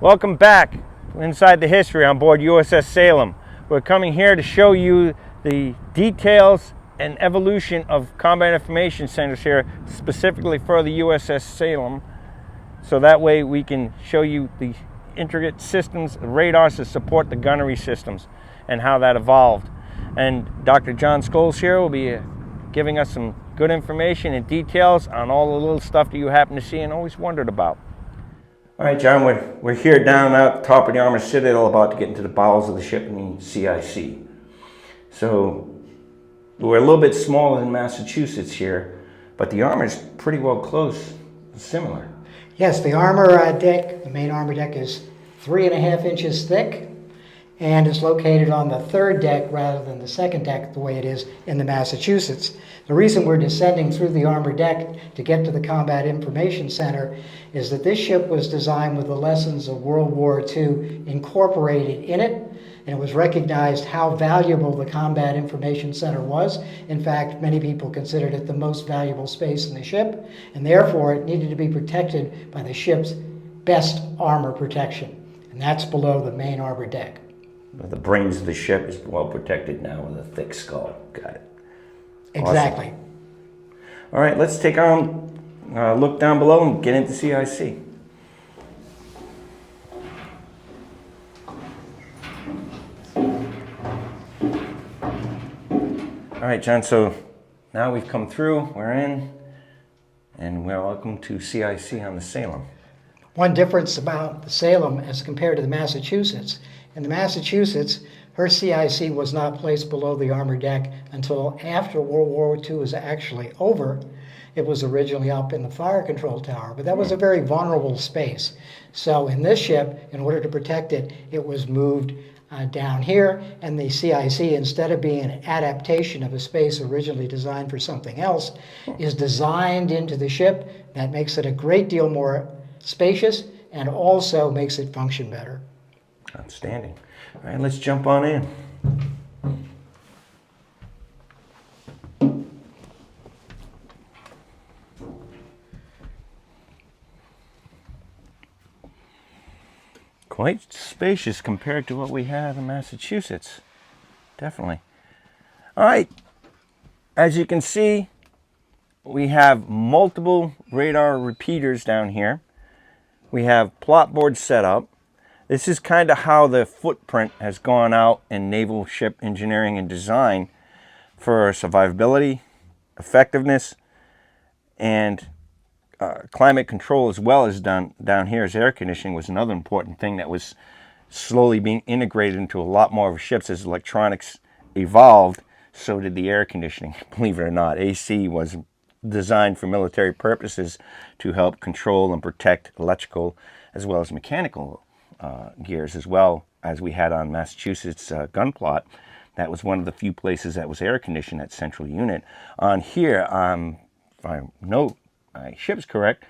Welcome back inside the history on board USS Salem. We're coming here to show you the details and evolution of combat information centers here, specifically for the USS Salem. So that way we can show you the intricate systems, radars to support the gunnery systems and how that evolved. And Dr. John Scholes here will be giving us some good information and details on all the little stuff that you happen to see and always wondered about. All right, John, we're here down at the top of the Armor Citadel about to get into the bowels of the ship in the CIC. So we're a little bit smaller than Massachusetts here, but the armor is pretty well close, similar. Yes, the armor deck, the main armor deck is 3.5 inches thick and is located on the third deck rather than the second deck the way it is in the Massachusetts. The reason we're descending through the armor deck to get to the Combat Information Center is that this ship was designed with the lessons of World War II incorporated in it, and it was recognized how valuable the Combat Information Center was. In fact, many people considered it the most valuable space in the ship, and therefore it needed to be protected by the ship's best armor protection, and that's below the main armor deck. The brains of the ship is well protected now with a thick skull. Got it. Exactly. Awesome. All right, let's take on look down below and get into CIC. All right, John, so now we've come through, we're in, and we're welcome to CIC on the Salem. One difference about the Salem as compared to the Massachusetts, in the Massachusetts, her CIC was not placed below the armor deck until after World War II was actually over. It was originally up in the fire control tower, but that was a very vulnerable space. So in this ship, in order to protect it, it was moved down here, and the CIC, instead of being an adaptation of a space originally designed for something else, is designed into the ship. That makes it a great deal more spacious and also makes it function better. Outstanding. All right, let's jump on in. Quite spacious compared to what we have in Massachusetts. Definitely. All right, as you can see, we have multiple radar repeaters down here. We have plot boards set up. This is kind of how the footprint has gone out in naval ship engineering and design for survivability, effectiveness, and climate control, as well as down here as air conditioning was another important thing that was slowly being integrated into a lot more of ships as electronics evolved. So did the air conditioning. Believe it or not, AC was designed for military purposes to help control and protect electrical as well as mechanical gears, as well as we had on Massachusetts gun plot. That was one of the few places that was air conditioned, that central unit. On here, if I know my ship's correct,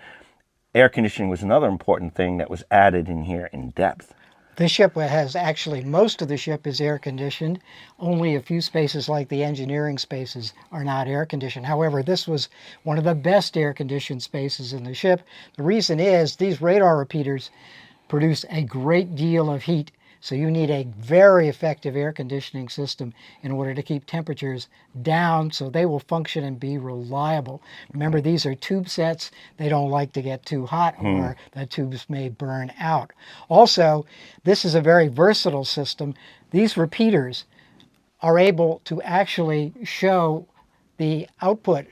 air conditioning was another important thing that was added in here in depth. This ship has actually, most of the ship is air conditioned. Only a few spaces like the engineering spaces are not air conditioned. However, this was one of the best air conditioned spaces in the ship. The reason is these radar repeaters produce a great deal of heat. So you need a very effective air conditioning system in order to keep temperatures down so they will function and be reliable. Remember, these are tube sets. They don't like to get too hot or the tubes may burn out. Also, this is a very versatile system. These repeaters are able to actually show the output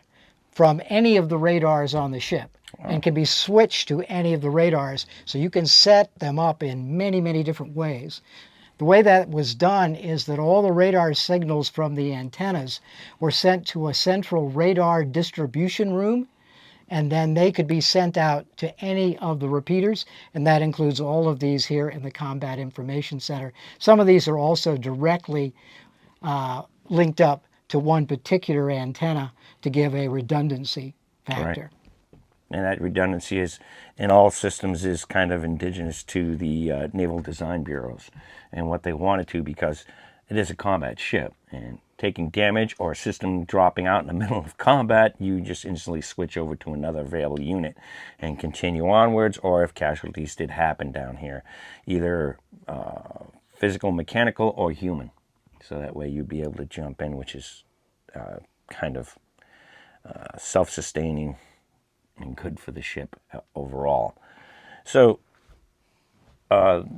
from any of the radars on the ship and can be switched to any of the radars. So you can set them up in many, many different ways. The way that was done is that all the radar signals from the antennas were sent to a central radar distribution room, and then they could be sent out to any of the repeaters, and that includes all of these here in the Combat Information Center. Some of these are also directly linked up to one particular antenna to give a redundancy factor. Right. And that redundancy is, in all systems, is kind of indigenous to the naval design bureaus and what they wanted to, because it is a combat ship. And taking damage or a system dropping out in the middle of combat, you just instantly switch over to another available unit and continue onwards. Or if casualties did happen down here, either physical, mechanical, or human. So that way you'd be able to jump in, which is kind of self-sustaining and good for the ship overall. So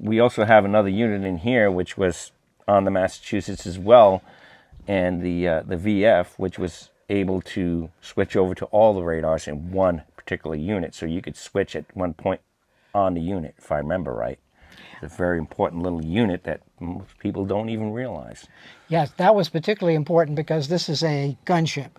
we also have another unit in here, which was on the Massachusetts as well, and the VF, which was able to switch over to all the radars in one particular unit. So you could switch at one point on the unit, if I remember right. It's a very important little unit that most people don't even realize. Yes, that was particularly important because this is a gunship.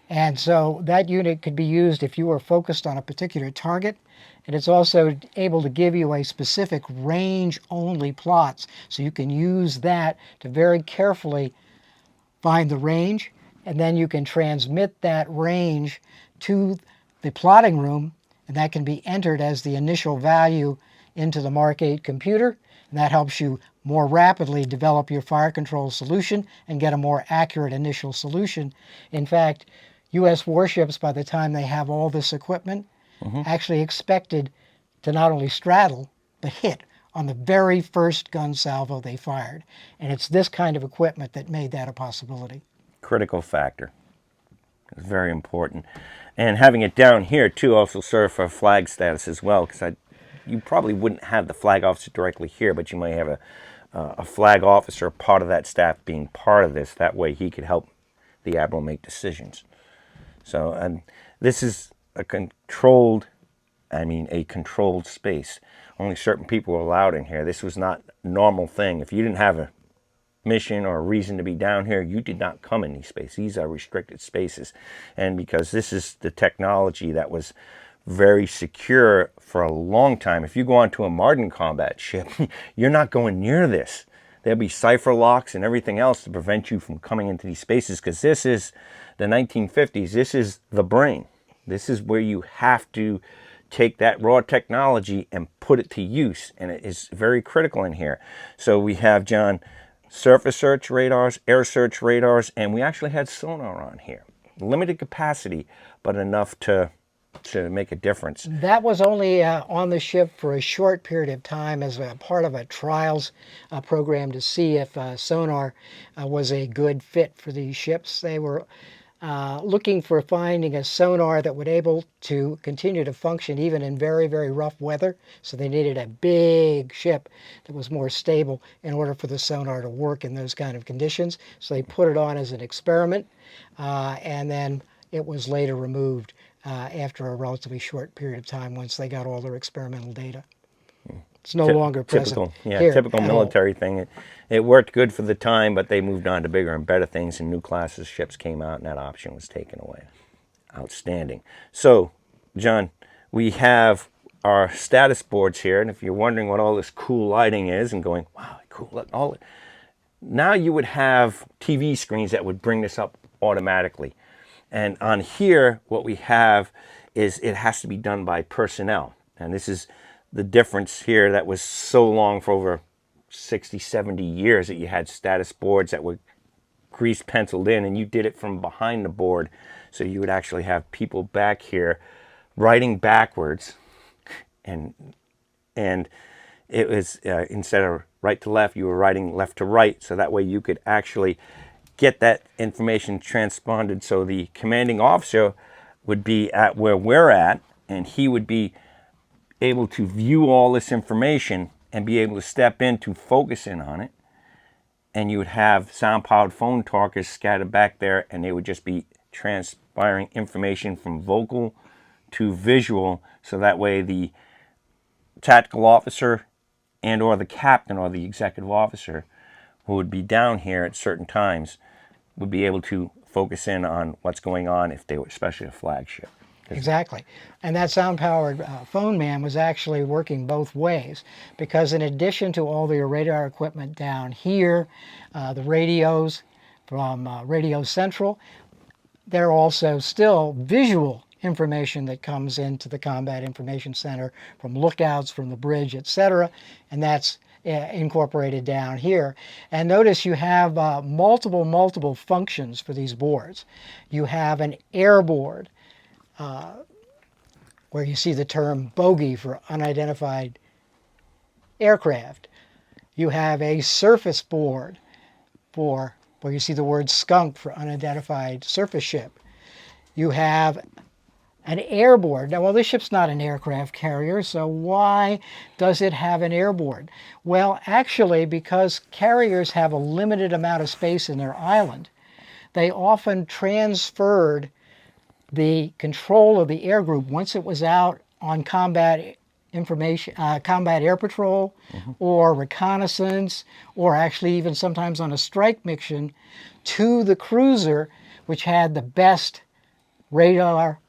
And so that unit could be used if you were focused on a particular target. And it's also able to give you a specific range-only plots. So you can use that to very carefully find the range, and then you can transmit that range to the plotting room, and that can be entered as the initial value into the Mark 8 computer, and that helps you more rapidly develop your fire control solution and get a more accurate initial solution. In fact, U.S. warships, by the time they have all this equipment, actually expected to not only straddle, but hit on the very first gun salvo they fired. And it's this kind of equipment that made that a possibility. Critical factor. It's very important. And having it down here, too, also served for flag status as well, because you probably wouldn't have the flag officer directly here, but you might have a flag officer, part of that staff, being part of this. That way he could help the admiral make decisions. So, and this is a controlled space. Only certain people were allowed in here. This was not a normal thing. If you didn't have a mission or a reason to be down here, you did not come in these spaces. These are restricted spaces. And because this is the technology that was very secure for a long time, if you go onto a modern combat ship, you're not going near this. There'll be cipher locks and everything else to prevent you from coming into these spaces, because this is the 1950s. This is the brain. This is where you have to take that raw technology and put it to use, and it is very critical in here. So we have, John, surface search radars, air search radars, and we actually had sonar on here. Limited capacity, but enough to make a difference. That was only on the ship for a short period of time as a part of a trials program to see if sonar was a good fit for these ships. They were looking for finding a sonar that would able to continue to function even in very, very rough weather. So they needed a big ship that was more stable in order for the sonar to work in those kind of conditions. So they put it on as an experiment, and then it was later removed after a relatively short period of time once they got all their experimental data. It's no longer present. Typical military thing. It worked good for the time, but they moved on to bigger and better things, and new classes ships came out, and that option was taken away. Outstanding. So, John, we have our status boards here, and if you're wondering what all this cool lighting is and going, wow, cool, now you would have TV screens that would bring this up automatically. And on here, what we have is it has to be done by personnel. And this is the difference here that was so long, for over 60, 70 years, that you had status boards that were grease penciled in, and you did it from behind the board. So you would actually have people back here writing backwards, and it was instead of right to left, you were writing left to right. So that way you could actually get that information transponded. So the commanding officer would be at where we're at, and he would be able to view all this information and be able to step in to focus in on it. And you would have sound-powered phone talkers scattered back there, and they would just be transpiring information from vocal to visual, so that way the tactical officer and or the captain or the executive officer who would be down here at certain times would be able to focus in on what's going on if they were, especially a flagship. Exactly. And that sound-powered phone man was actually working both ways, because in addition to all the radar equipment down here, the radios from Radio Central, there are also still visual information that comes into the Combat Information Center from lookouts, from the bridge, etc. And that's incorporated down here. And notice you have multiple functions for these boards. You have an air board, where you see the term bogey for unidentified aircraft. You have a surface board for where you see the word skunk for unidentified surface ship. You have an air board. Now, well, this ship's not an aircraft carrier, so why does it have an air board? Well, actually, because carriers have a limited amount of space in their island, they often transferred the control of the air group once it was out on combat air patrol, or reconnaissance, or actually even sometimes on a strike mission, to the cruiser, which had the best radar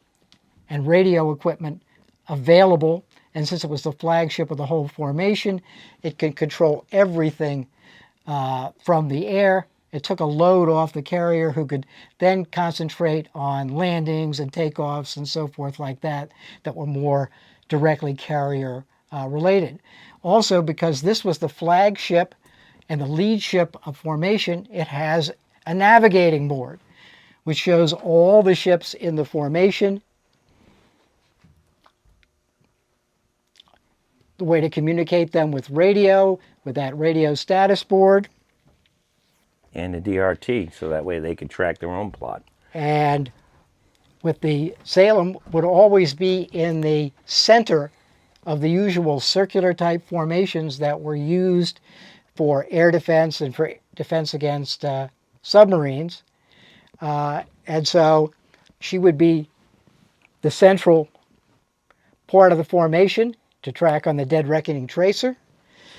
and radio equipment available. And since it was the flagship of the whole formation, it could control everything from the air. It took a load off the carrier, who could then concentrate on landings and takeoffs and so forth like that, that were more directly carrier related. Also, because this was the flagship and the lead ship of formation, it has a navigating board, which shows all the ships in the formation, the way to communicate them with radio, with that radio status board. And the DRT, so that way they could track their own plot. And with the Salem would always be in the center of the usual circular type formations that were used for air defense and for defense against submarines. And so she would be the central part of the formation to track on the dead reckoning tracer.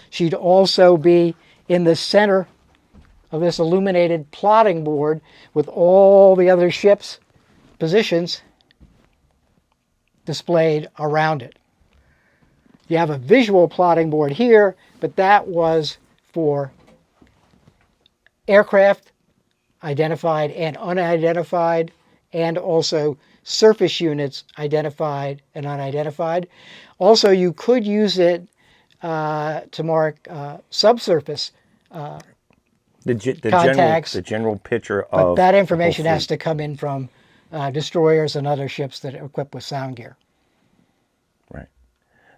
She'd also be in the center of this illuminated plotting board with all the other ships' positions displayed around it. You have a visual plotting board here, but that was for aircraft, identified and unidentified, and also surface units, identified and unidentified. Also, you could use it to mark subsurface the general picture of. But that information has to come in from destroyers and other ships that are equipped with sound gear. Right.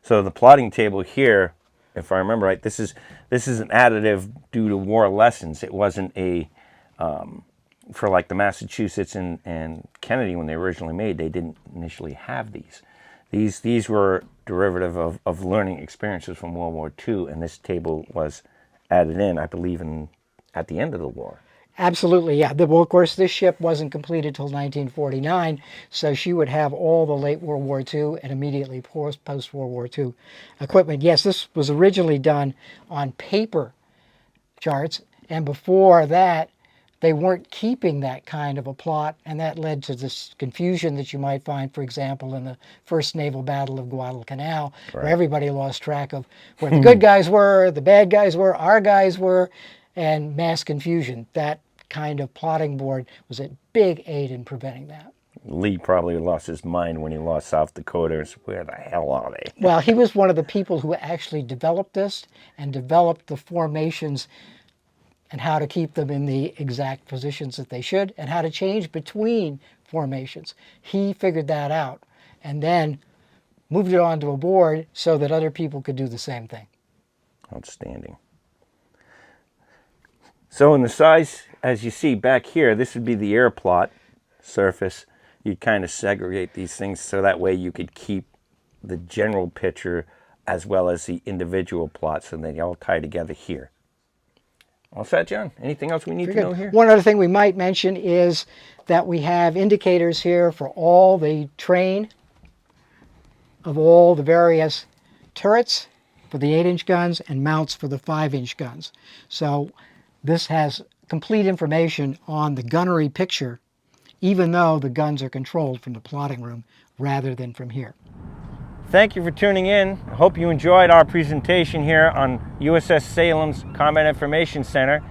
So the plotting table here, if I remember right, this is an additive due to war lessons. It wasn't a for like the Massachusetts and Kennedy when they were originally made. They didn't initially have these. These were derivative of learning experiences from World War II, and this table was added in, I believe, at the end of the war. Absolutely, yeah. Well, of course, this ship wasn't completed till 1949, so she would have all the late World War II and immediately post-World War II equipment. Yes, this was originally done on paper charts, and before that, they weren't keeping that kind of a plot, and that led to this confusion that you might find, for example, in the first naval battle of Guadalcanal, where everybody lost track of where the good guys were, the bad guys were, our guys were, and mass confusion. That kind of plotting board was a big aid in preventing that. Lee probably lost his mind when he lost South Dakota. Where the hell are they? Well, he was one of the people who actually developed this and developed the formations and how to keep them in the exact positions that they should and how to change between formations. He figured that out and then moved it onto a board so that other people could do the same thing. Outstanding. So in the size, as you see back here, this would be the air plot surface. You'd kind of segregate these things so that way you could keep the general picture as well as the individual plots, and they all tie together here. All set, John? Anything else we need to know here? One other thing we might mention is that we have indicators here for all the train of all the various turrets for the 8-inch guns and mounts for the 5-inch guns. So this has complete information on the gunnery picture, even though the guns are controlled from the plotting room rather than from here. Thank you for tuning in. I hope you enjoyed our presentation here on USS Salem's Combat Information Center,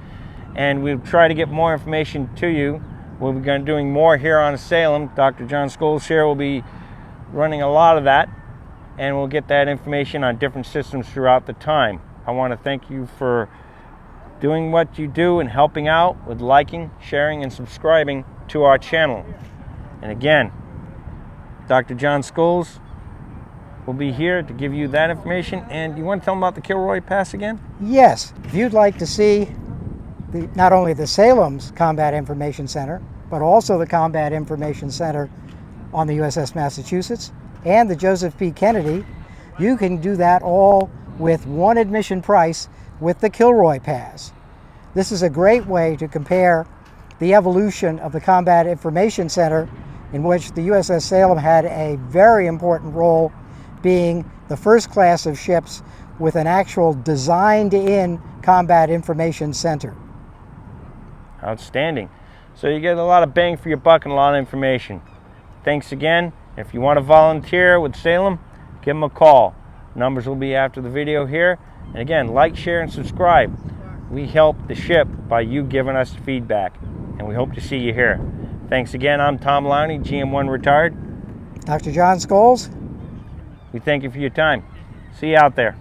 and we'll try to get more information to you. We'll be doing more here on Salem. Dr. John Scholes here will be running a lot of that, and we'll get that information on different systems throughout the time. I want to thank you for doing what you do and helping out with liking, sharing, and subscribing to our channel. And again, Dr. John Scholes will be here to give you that information. And you want to tell them about the Kilroy Pass again? Yes, if you'd like to see not only the Salem's Combat Information Center, but also the Combat Information Center on the USS Massachusetts and the Joseph P. Kennedy, you can do that all with one admission price with the Kilroy Pass. This is a great way to compare the evolution of the Combat Information Center, in which the USS Salem had a very important role, being the first class of ships with an actual designed-in Combat Information Center. Outstanding. So you get a lot of bang for your buck and a lot of information. Thanks again. If you want to volunteer with Salem, give them a call. Numbers will be after the video here. And again, like, share, and subscribe. We help the ship by you giving us feedback, and we hope to see you here. Thanks again. I'm Tom Lowney, GM1 retired. Dr. John Scholes. We thank you for your time. See you out there.